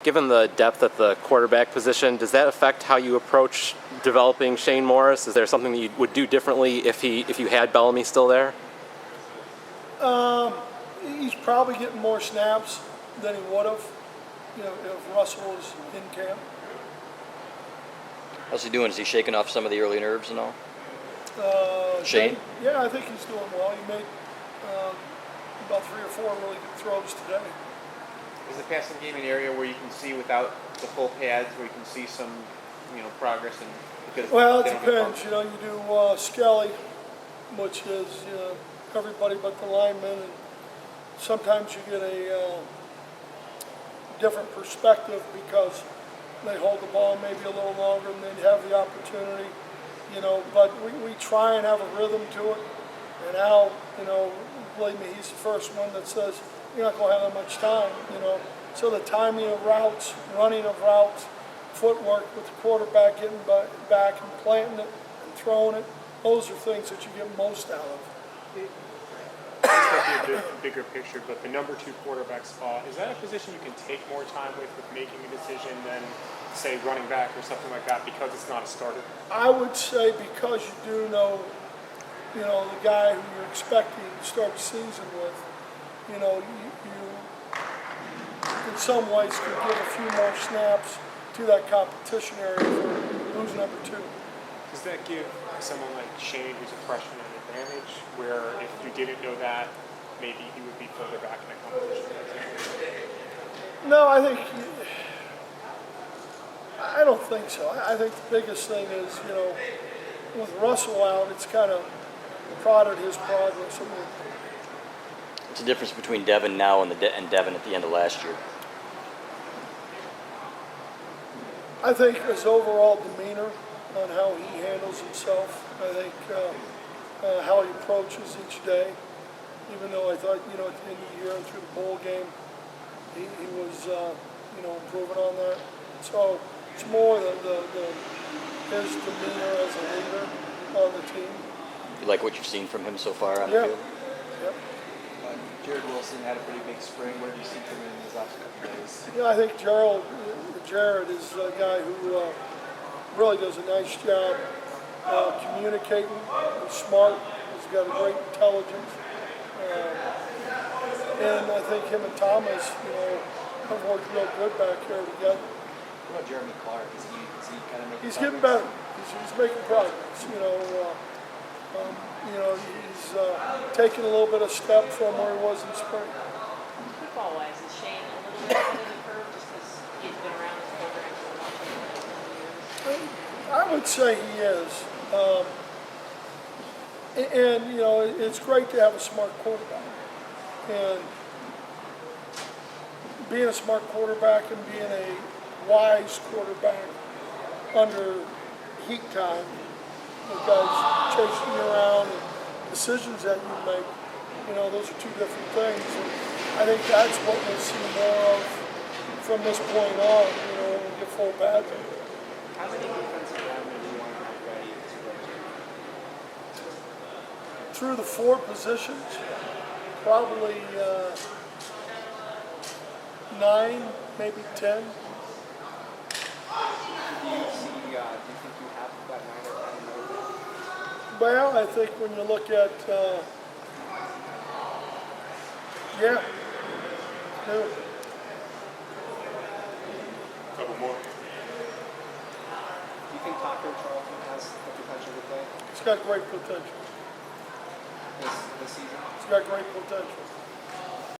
Given the depth at the quarterback position, does that affect how you approach developing Shane Morris? Is there something that you would do differently if you had Bellamy still there? He's probably getting more snaps than he would have, if Russell was in camp. How's he doing? Is he shaking off some of the early nerves and all? Shane? Yeah, I think he's doing well. He made about 3 or 4 really good throws today. Is the passing game an area where you can see without the full pads, where you can see some, progress? Well, it depends. You do Skelly, which is everybody but the linemen, and sometimes you get a different perspective because they hold the ball maybe a little longer and they have the opportunity, but we try and have a rhythm to it. And Al, believe me, he's the first one that says, you're not going to have that much time, So the timing of routes, running of routes, footwork with the quarterback getting back and planting it and throwing it, those are things that you get most out of. This might be a bigger picture, but the number 2 quarterback spot, is that a position you can take more time with making a decision than, say, running back or something like that because it's not a starter? I would say because you do know, the guy who you're expecting to start the season with, you in some ways could give a few more snaps to that competition area for who's number 2. Does that give someone like Shane, who's a freshman, an advantage, where if you didn't know that, maybe he would be further back in the competition? No, I don't think so. I think the biggest thing is, with Russell out, it's kind of prodded his progress a little. What's the difference between Devin now and Devin at the end of last year? I think his overall demeanor on how he handles himself. I think how he approaches each day. Even though I thought, at the end of the year and through the bowl game, he was, improving on that. So it's more his demeanor as a leader on the team. You like what you've seen from him so far on the field? Yep. Jared Wilson had a pretty big spring. What have you seen from him in his last couple of days? Yeah, I think Jared is a guy who really does a nice job communicating. He's smart. He's got a great intelligence. And I think him and Thomas, have worked real good back here together. What about Jeremy Clark? Is he kind of making He's progress? getting better. He's making progress. He's taking a little bit of step from where he was in spring. Football-wise, is Shane a little bit ahead of the curve just because he's been around this program so much in years? I would say he is. It's great to have a smart quarterback. And being a smart quarterback and being a wise quarterback under heat time, the guys chasing you around and decisions that you make, those are 2 different things. And I think that's what we'll see more of from this point on, when we get full pads. How many defensive linemen do you want to have ready to Through the 4 positions, probably 9, maybe 10. do you think you have that 9 or 10 movement? Well, I think when you look at, Couple more. Do you think Tucker Charlton has the potential to play he's got great potential. this season? He's got great potential.